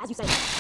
As you say.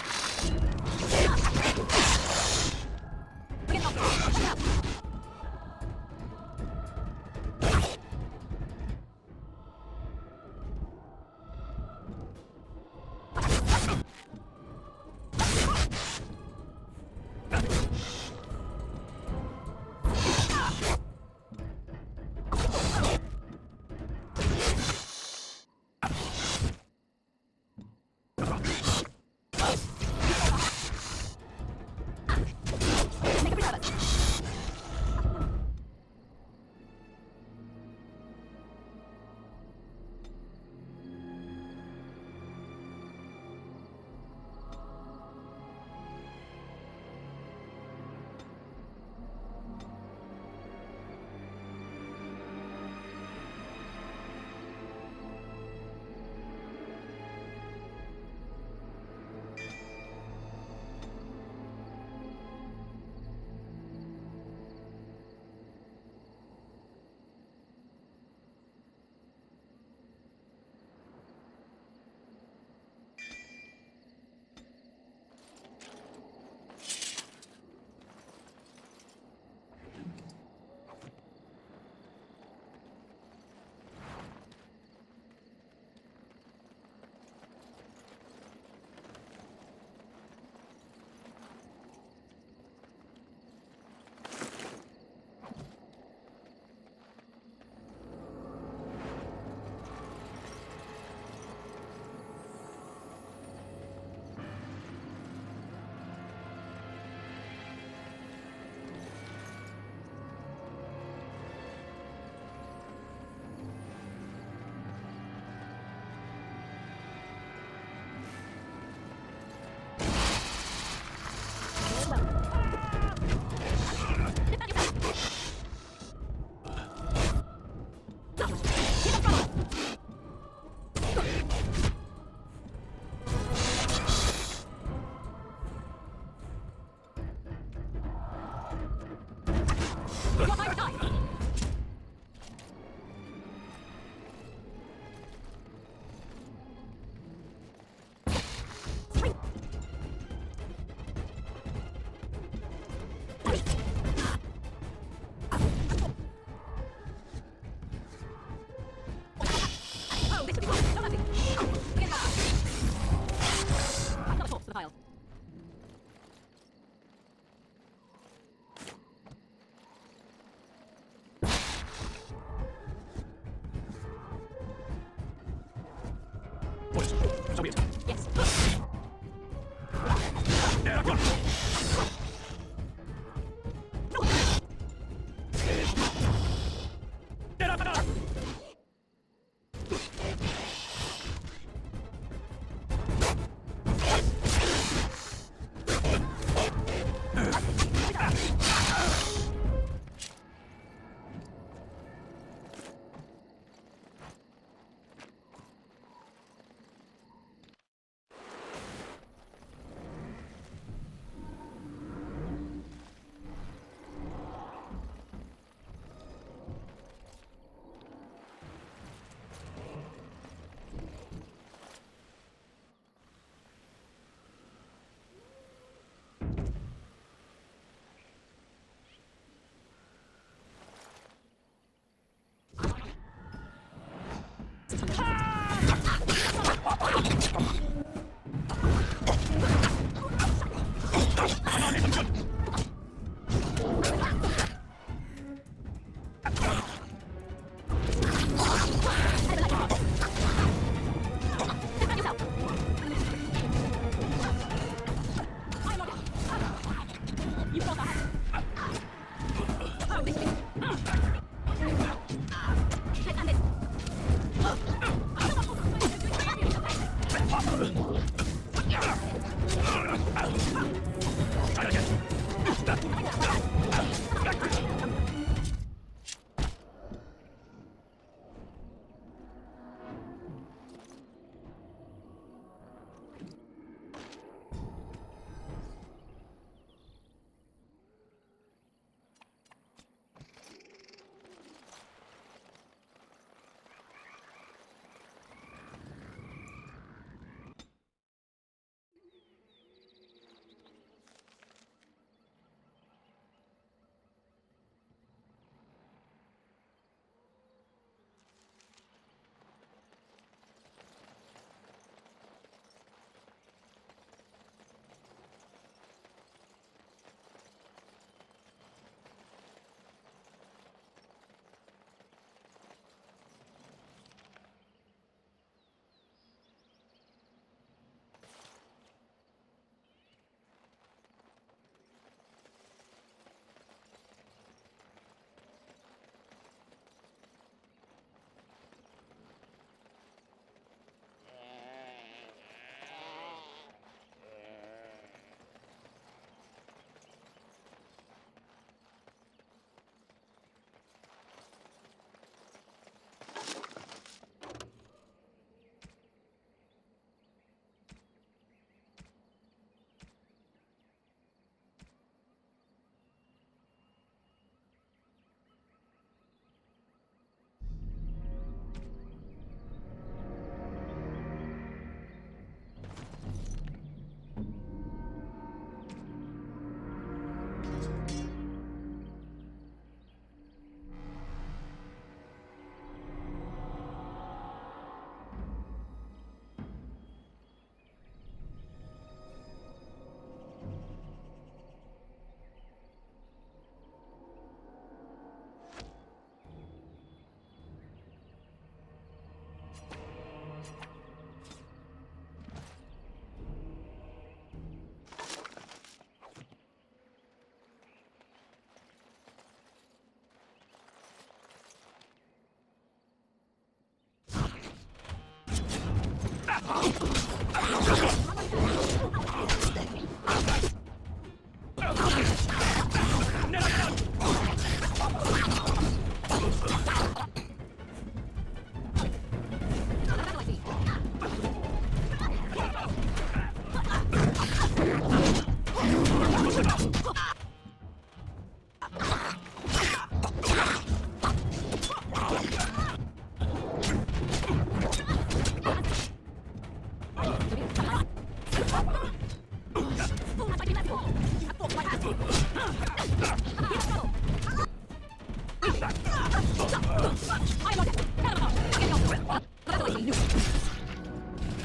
So be it. Yes.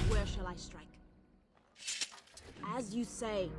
Where shall I strike? As you say.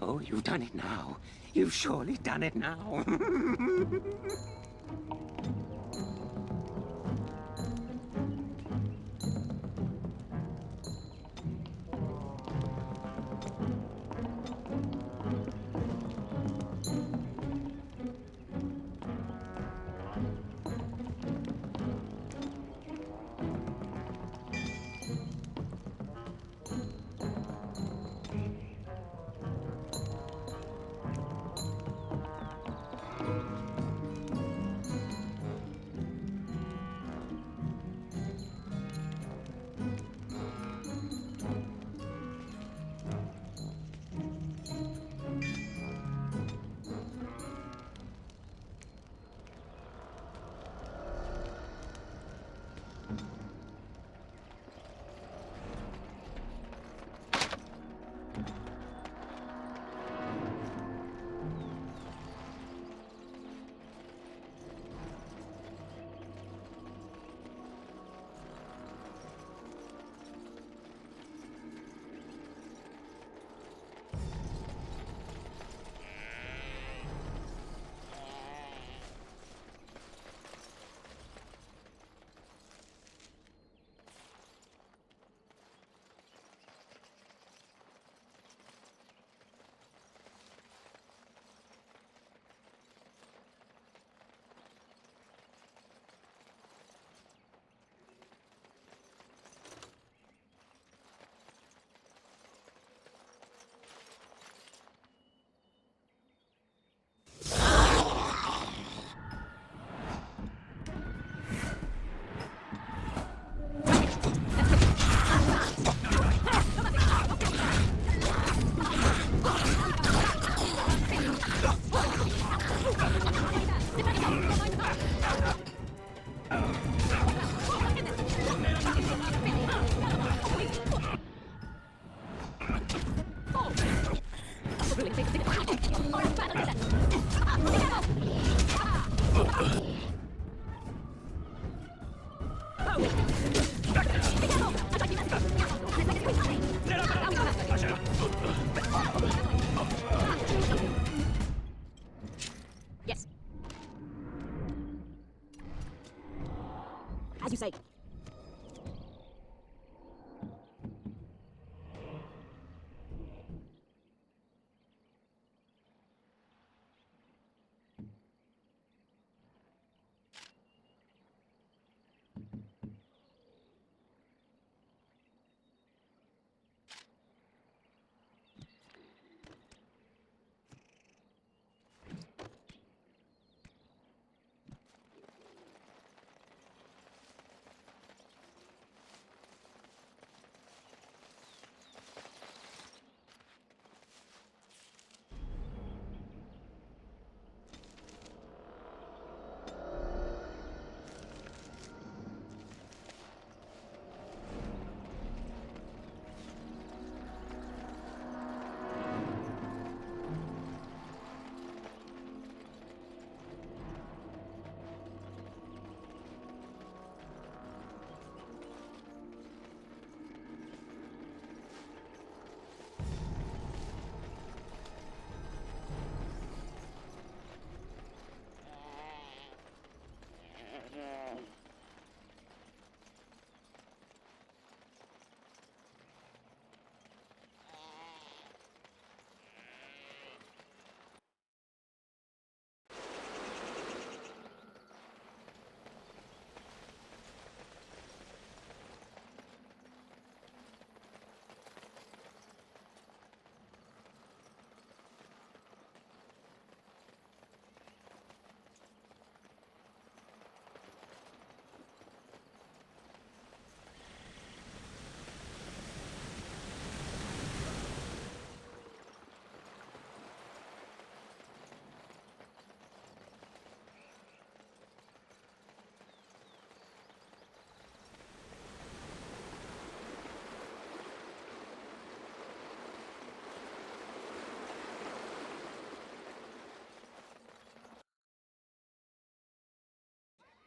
Oh, you've done it now. You've surely done it now.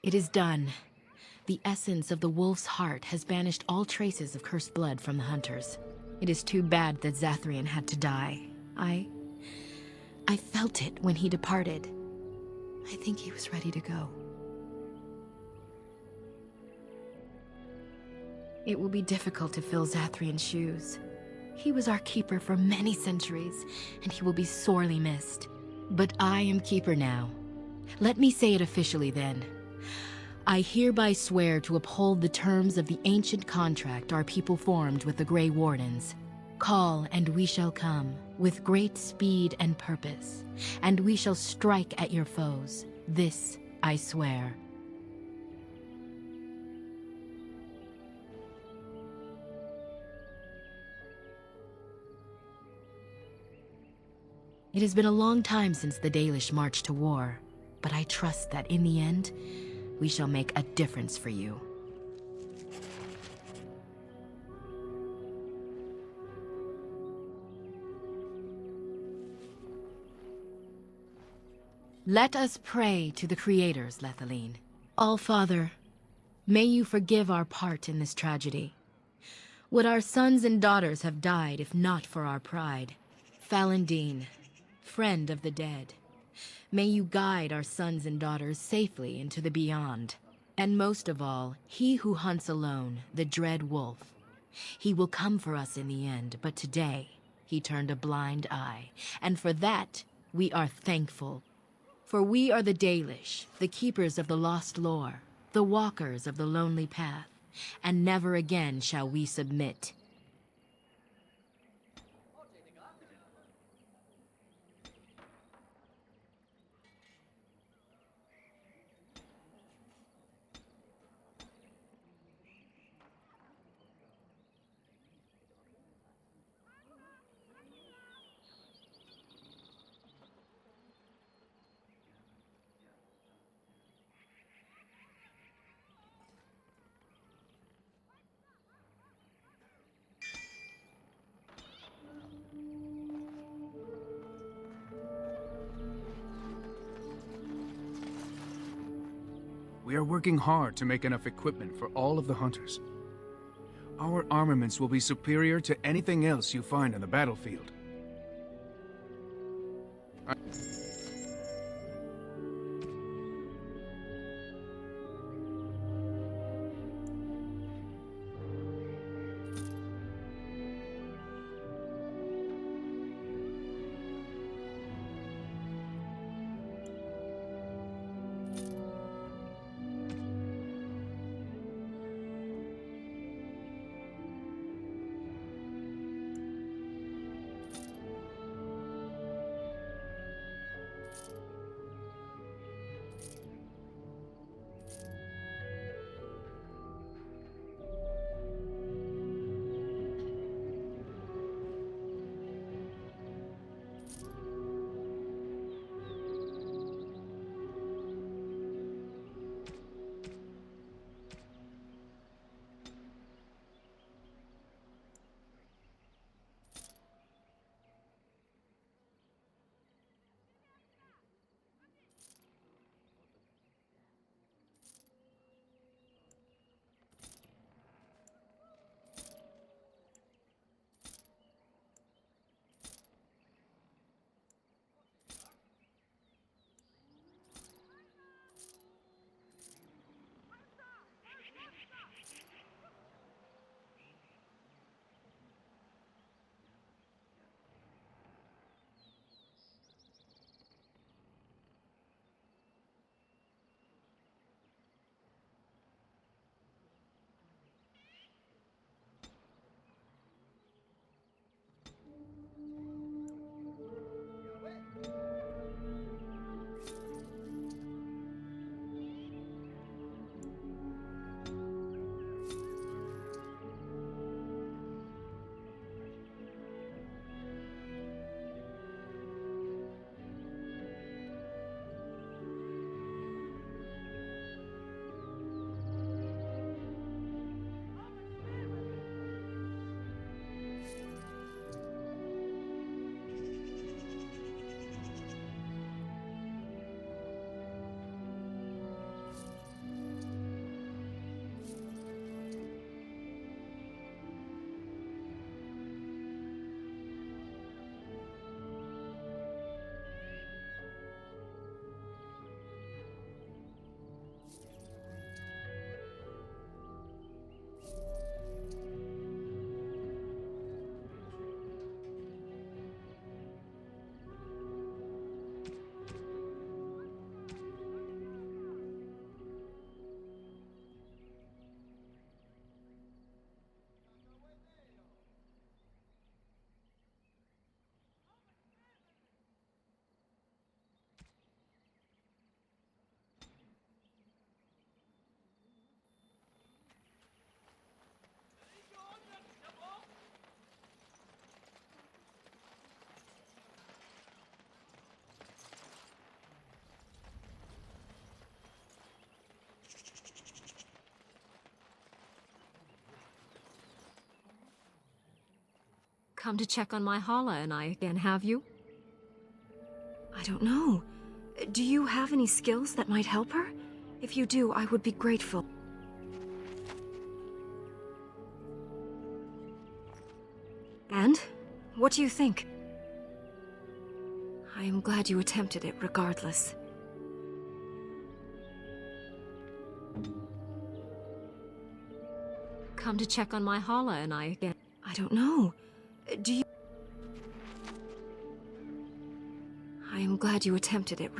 It is done. The essence of the wolf's heart has banished all traces of cursed blood from the hunters. It is too bad that Zathrian had to die. I felt it when he departed. I think he was ready to go. It will be difficult to fill Zathrian's shoes. He was our keeper for many centuries, and he will be sorely missed. But I am keeper now. Let me say it officially then. I hereby swear to uphold the terms of the ancient contract our people formed with the Grey Wardens. Call, and we shall come, with great speed and purpose, and we shall strike at your foes. This I swear. It has been a long time since the Dalish marched to war, but I trust that in the end, we shall make a difference for you. Let us pray to the creators, Lethaline. All-Father, may you forgive our part in this tragedy. Would our sons and daughters have died if not for our pride? Falendine, friend of the dead, may you guide our sons and daughters safely into the beyond. And most of all, he who hunts alone, the dread wolf. He will come for us in the end, but today he turned a blind eye, and for that we are thankful. For we are the Dalish, the keepers of the lost lore, the walkers of the lonely path, and never again shall we submit. We are working hard to make enough equipment for all of the hunters. Our armaments will be superior to anything else you find on the battlefield. Come to check on my Hala and I again, have you? I don't know. Do you have any skills that might help her? If you do, I would be grateful. And? What do you think? I am glad you attempted it regardless. Come to check on my Hala and I again. I don't know. Do you... I am glad you attempted it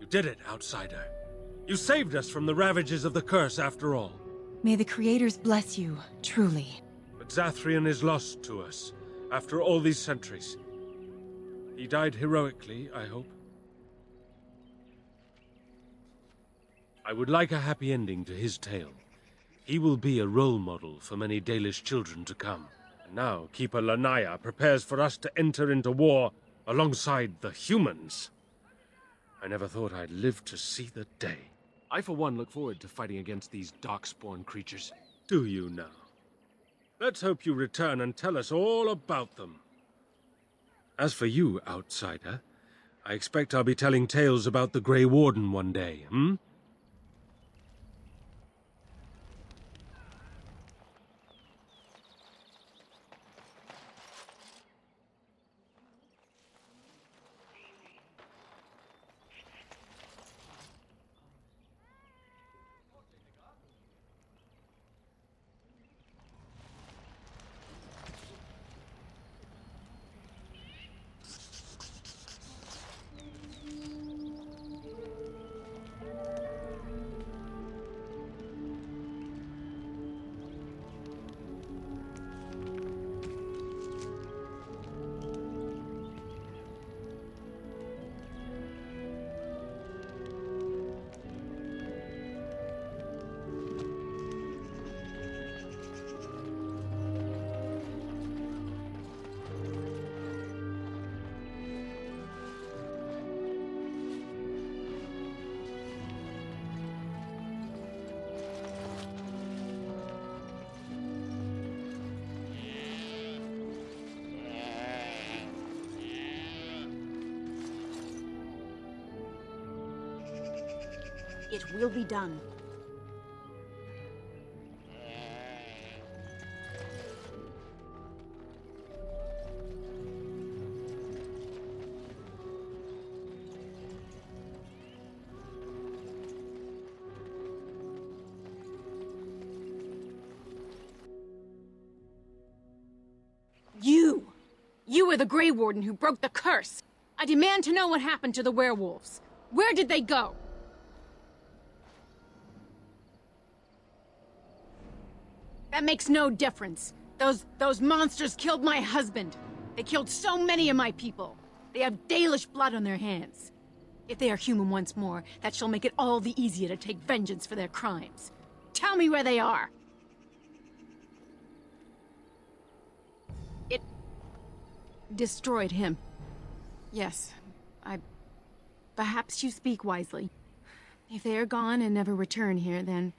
You did it, outsider. You saved us from the ravages of the curse after all. May the creators bless you, truly. But Zathrian is lost to us, after all these centuries. He died heroically, I hope. I would like a happy ending to his tale. He will be a role model for many Dalish children to come. And now Keeper Lanaya prepares for us to enter into war alongside the humans. I never thought I'd live to see the day. I, for one, look forward to fighting against these darkspawn creatures. Do you now? Let's hope you return and tell us all about them. As for you, outsider, I expect I'll be telling tales about the Grey Warden one day, hmm? It will be done. You were the Grey Warden who broke the curse. I demand to know what happened to the werewolves. Where did they go? That makes no difference. Those monsters killed my husband. They killed so many of my people. They have Dalish blood on their hands. If they are human once more, that shall make it all the easier to take vengeance for their crimes. Tell me where they are. It destroyed him. Yes, perhaps you speak wisely. If they are gone and never return here, then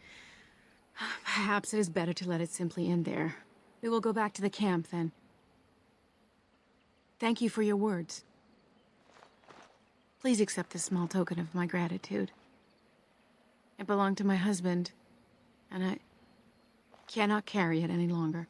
perhaps it is better to let it simply end there. We will go back to the camp, then. Thank you for your words. Please accept this small token of my gratitude. It belonged to my husband, and I cannot carry it any longer.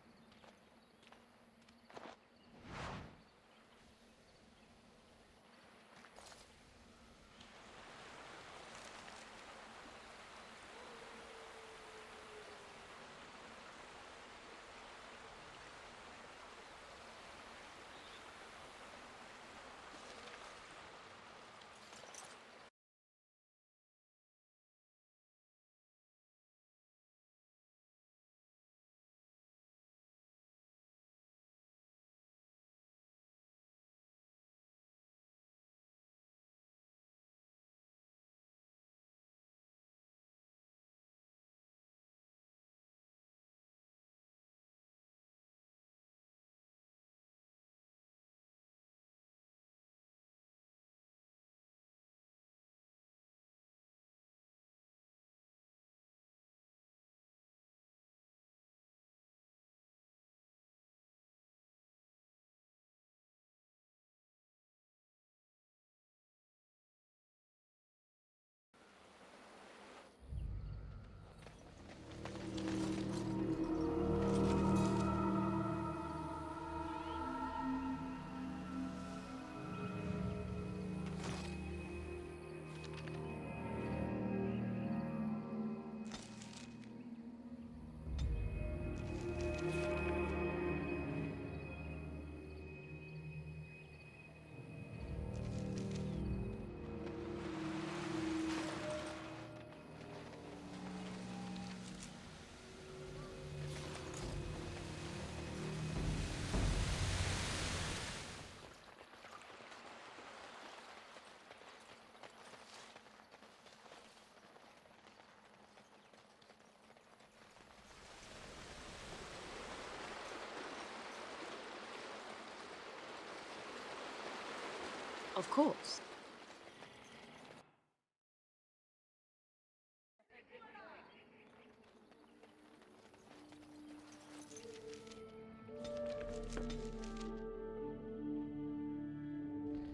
Of course.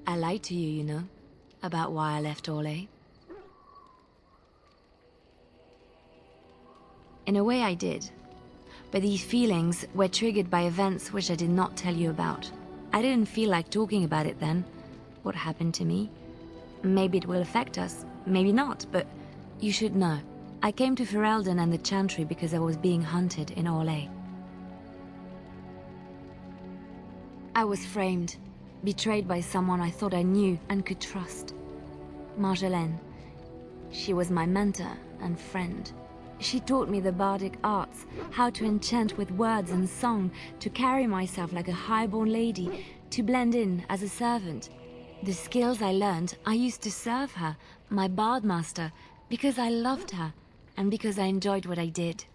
I lied to you, you know, about why I left Orlais. In a way I did, but these feelings were triggered by events which I did not tell you about. I didn't feel like talking about it then, what happened to me. Maybe it will affect us, maybe not, but you should know. I came to Ferelden and the Chantry because I was being hunted in Orlais. I was framed, betrayed by someone I thought I knew and could trust. Marjolaine. She was my mentor and friend. She taught me the bardic arts, how to enchant with words and song, to carry myself like a highborn lady, to blend in as a servant. The skills I learned, I used to serve her, my bard master, because I loved her, and because I enjoyed what I did.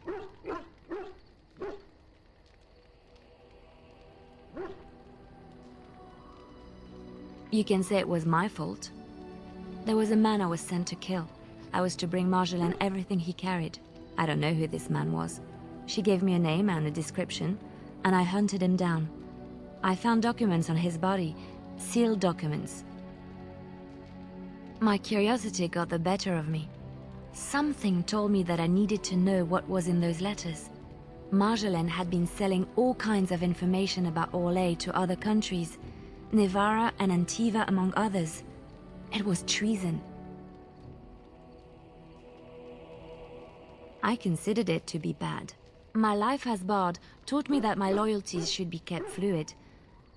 You can say it was my fault. There was a man I was sent to kill. I was to bring Marjolaine everything he carried. I don't know who this man was. She gave me a name and a description, and I hunted him down. I found documents on his body, sealed documents. My curiosity got the better of me. Something told me that I needed to know what was in those letters. Marjolaine had been selling all kinds of information about Orlais to other countries, Nevara and Antiva among others. It was treason. I considered it to be bad. My life as bard taught me that my loyalties should be kept fluid.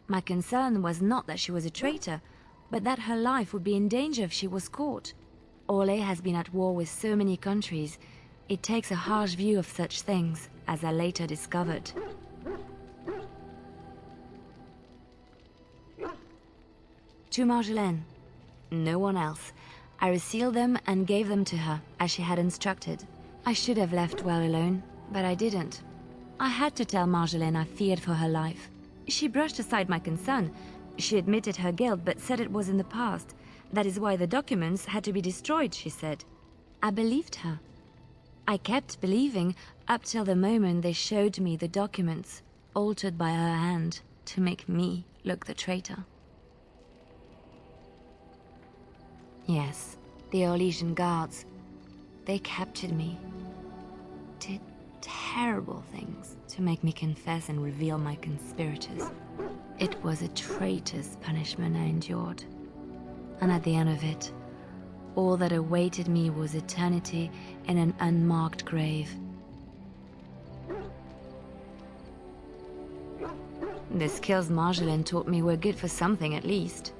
My concern was not that she was a traitor, but that her life would be in danger if she was caught. Orlais has been at war with so many countries. It takes a harsh view of such things, as I later discovered. To Marjolaine. No one else. I resealed them and gave them to her, as she had instructed. I should have left well alone, but I didn't. I had to tell Marjolaine I feared for her life. She brushed aside my concern. She admitted her guilt, but said it was in the past. That is why the documents had to be destroyed, she said. I believed her. I kept believing up till the moment they showed me the documents, altered by her hand, to make me look the traitor. Yes, the Orlesian guards. They captured me. Did terrible things to make me confess and reveal my conspirators. It was a traitor's punishment I endured. And at the end of it, all that awaited me was eternity in an unmarked grave. The skills Marjolaine taught me were good for something at least.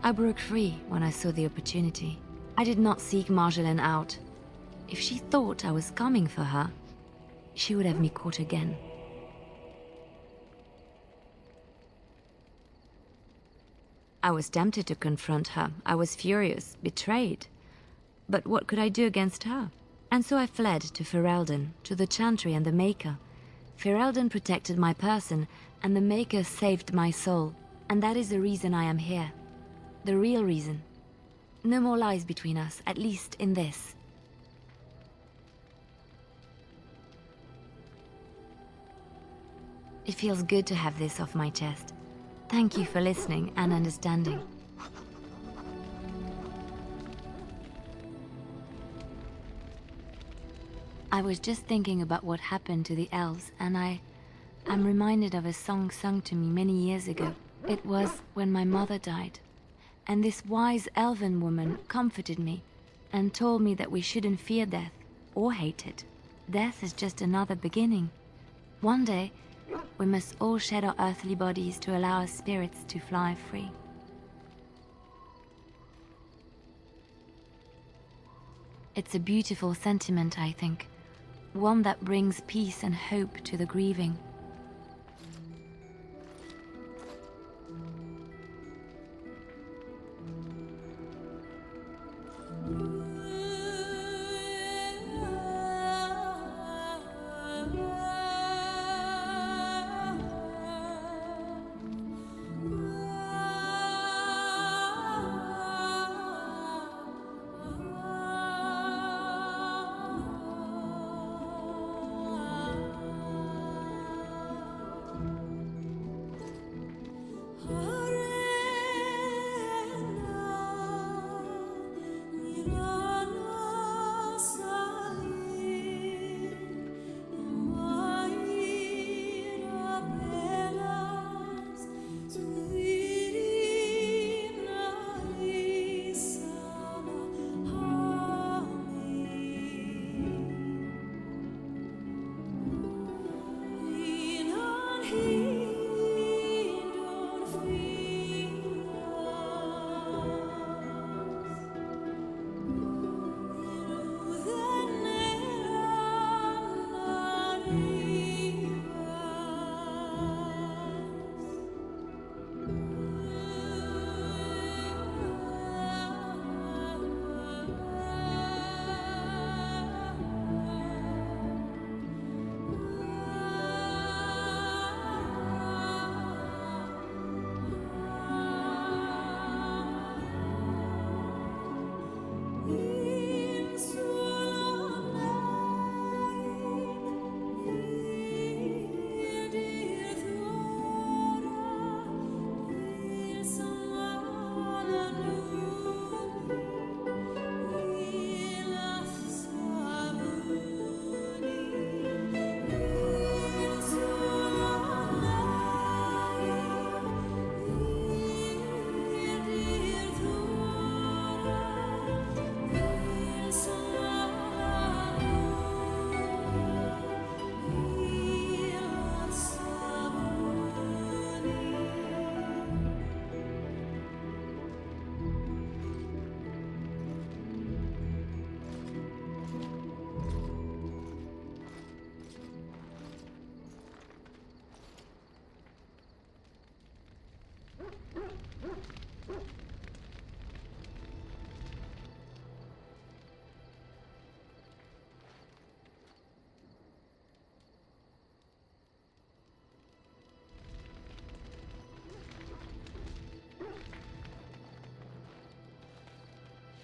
I broke free when I saw the opportunity. I did not seek Marjolaine out. If she thought I was coming for her, she would have me caught again. I was tempted to confront her. I was furious, betrayed. But what could I do against her? And so I fled to Ferelden, to the Chantry and the Maker. Ferelden protected my person, and the Maker saved my soul. And that is the reason I am here. The real reason. No more lies between us, at least in this. It feels good to have this off my chest. Thank you for listening and understanding. I was just thinking about what happened to the elves, and I'm reminded of a song sung to me many years ago. It was when my mother died. And this wise elven woman comforted me and told me that we shouldn't fear death or hate it. Death is just another beginning. One day, we must all shed our earthly bodies to allow our spirits to fly free. It's a beautiful sentiment, I think. One that brings peace and hope to the grieving.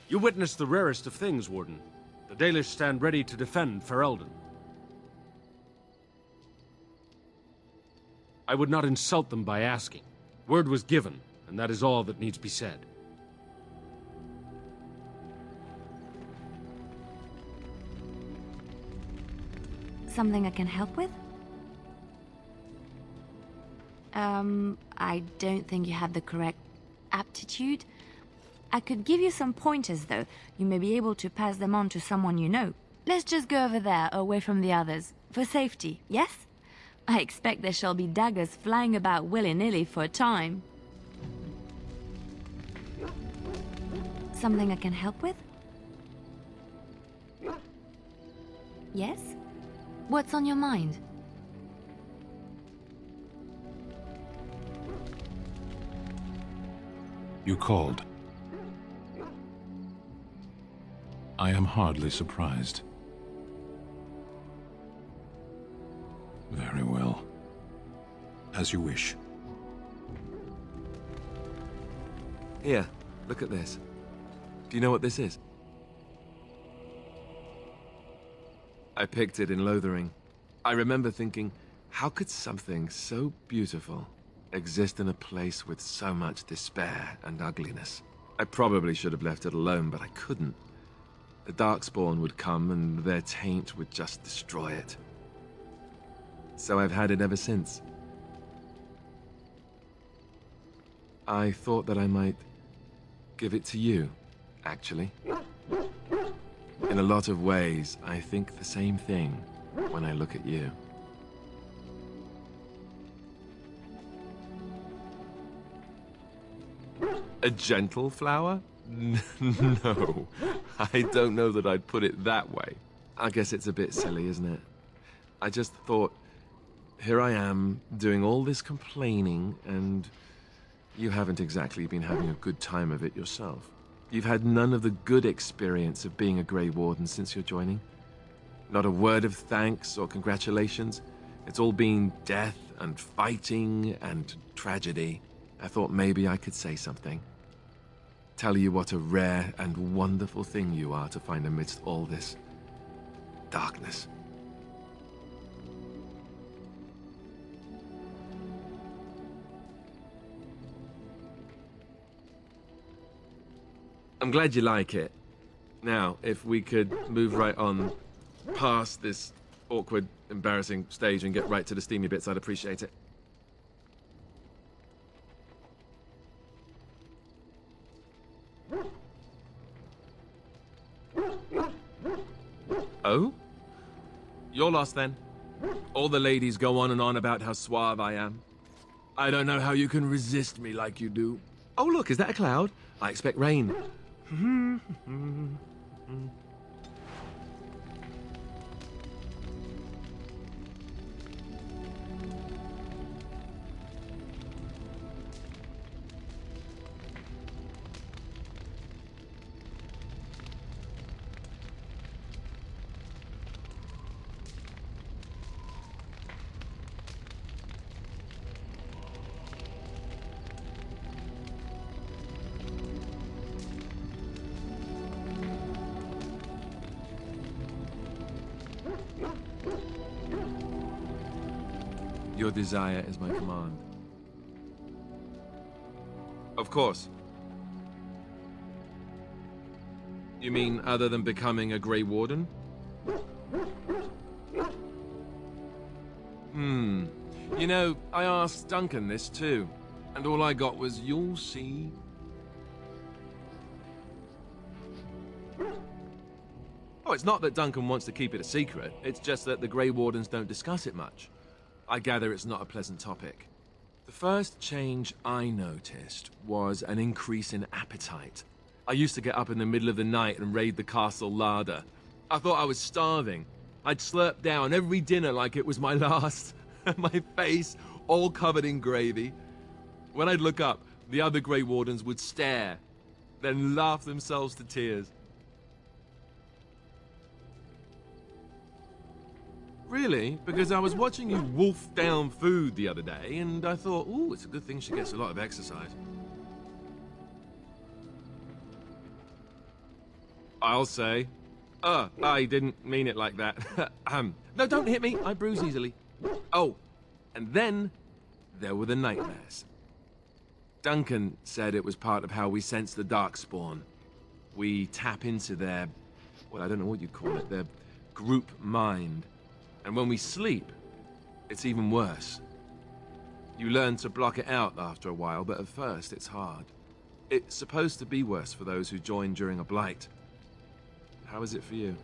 You witnessed the rarest of things, Warden. The Dalish stand ready to defend Ferelden. I would not insult them by asking. Word was given, and that is all that needs be said. Something I can help with? I don't think you have the correct aptitude. I could give you some pointers, though. You may be able to pass them on to someone you know. Let's just go over there, away from the others. For safety, yes? I expect there shall be daggers flying about willy-nilly for a time. Something I can help with? Yes? What's on your mind? You called. I am hardly surprised. Very well. As you wish. Here, look at this. Do you know what this is? I picked it in Lothering. I remember thinking, how could something so beautiful exist in a place with so much despair and ugliness? I probably should have left it alone, but I couldn't. The Darkspawn would come and their taint would just destroy it. So I've had it ever since. I thought that I might give it to you, actually. In a lot of ways, I think the same thing when I look at you. A gentle flower? No, I don't know that I'd put it that way. I guess it's a bit silly, isn't it? I just thought, here I am, doing all this complaining, and you haven't exactly been having a good time of it yourself. You've had none of the good experience of being a Grey Warden since your joining. Not a word of thanks or congratulations. It's all been death and fighting and tragedy. I thought maybe I could say something. Tell you what a rare and wonderful thing you are to find amidst all this darkness. I'm glad you like it. Now, if we could move right on past this awkward, embarrassing stage and get right to the steamy bits, I'd appreciate it. Oh? You're lost then? All the ladies go on and on about how suave I am. I don't know how you can resist me like you do. Oh look, is that a cloud? I expect rain. Your desire is my command. Of course. You mean other than becoming a Grey Warden? You know, I asked Duncan this too, and all I got was, you'll see. Oh, it's not that Duncan wants to keep it a secret, it's just that the Grey Wardens don't discuss it much. I gather it's not a pleasant topic. The first change I noticed was an increase in appetite. I used to get up in the middle of the night and raid the castle larder. I thought I was starving. I'd slurp down every dinner like it was my last. My face all covered in gravy. When I'd look up, the other Grey Wardens would stare, then laugh themselves to tears. Really? Because I was watching you wolf down food the other day, and I thought, ooh, it's a good thing she gets a lot of exercise. I'll say. I didn't mean it like that. No, don't hit me. I bruise easily. Oh, and then there were the nightmares. Duncan said it was part of how we sense the Darkspawn. We tap into their, well, I don't know what you'd call it, their group mind. And when we sleep, it's even worse. You learn to block it out after a while, but at first it's hard. It's supposed to be worse for those who join during a blight. How is it for you?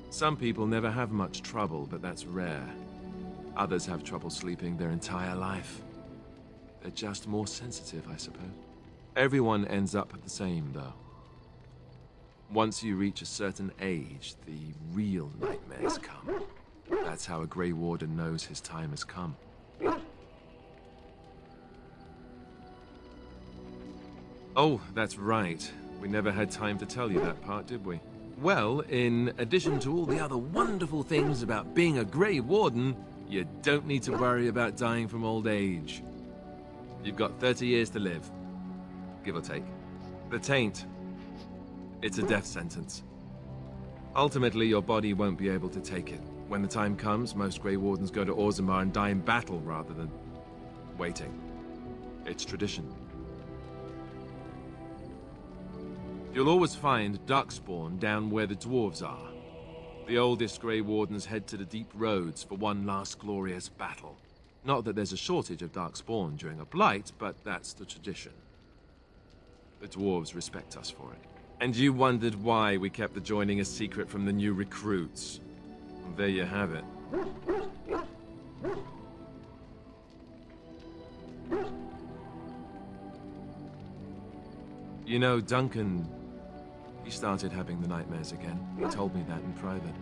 Some people never have much trouble, but that's rare. Others have trouble sleeping their entire life. They're just more sensitive, I suppose. Everyone ends up the same, though. Once you reach a certain age, the real nightmares come. That's how a Grey Warden knows his time has come. Oh, that's right. We never had time to tell you that part, did we? Well, in addition to all the other wonderful things about being a Grey Warden, you don't need to worry about dying from old age. You've got 30 years to live, give or take. The Taint. It's a death sentence. Ultimately, your body won't be able to take it. When the time comes, most Grey Wardens go to Orzammar and die in battle rather than waiting. It's tradition. You'll always find Darkspawn down where the dwarves are. The oldest Grey Wardens head to the deep roads for one last glorious battle. Not that there's a shortage of Darkspawn during a blight, but that's the tradition. The dwarves respect us for it. And you wondered why we kept the joining a secret from the new recruits. Well, there you have it. You know, Duncan, he started having the nightmares again. He told me that in private.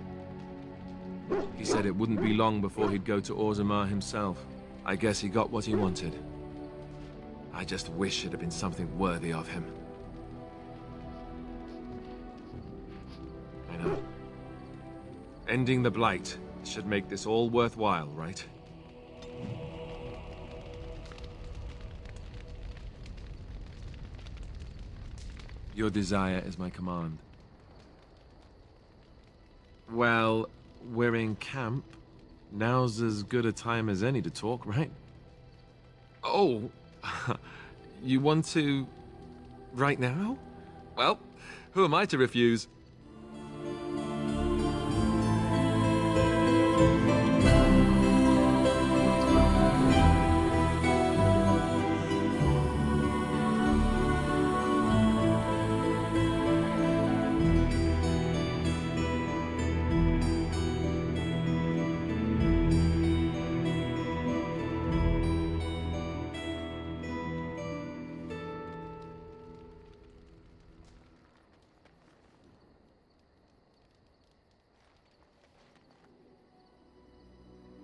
He said it wouldn't be long before he'd go to Orzammar himself. I guess he got what he wanted. I just wish it had been something worthy of him. I know. Ending the blight should make this all worthwhile, right? Your desire is my command. Well, we're in camp. Now's as good a time as any to talk, right? Oh, you want to... right now? Well, who am I to refuse?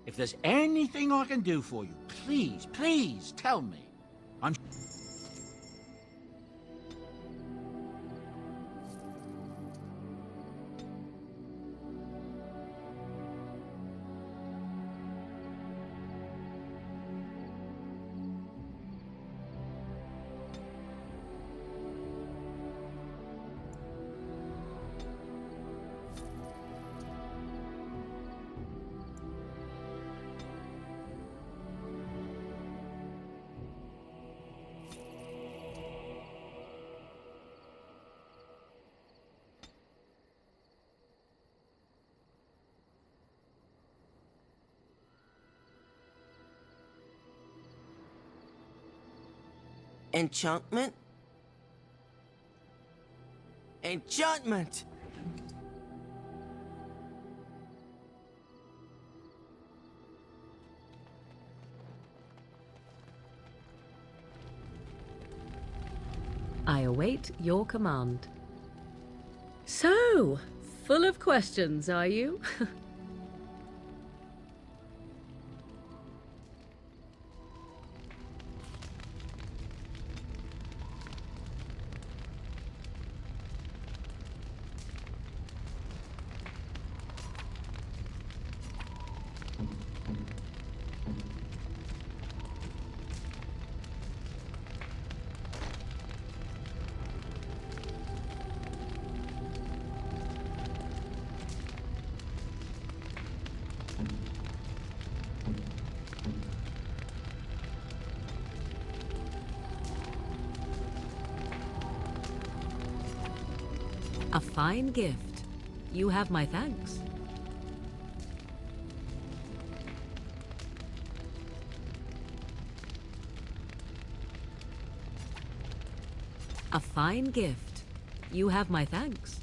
If there's anything I can do for you, please, please tell me. I'm... Enchantment? Enchantment! I await your command. So, full of questions, are you? fine gift. You have my thanks. A fine gift. You have my thanks.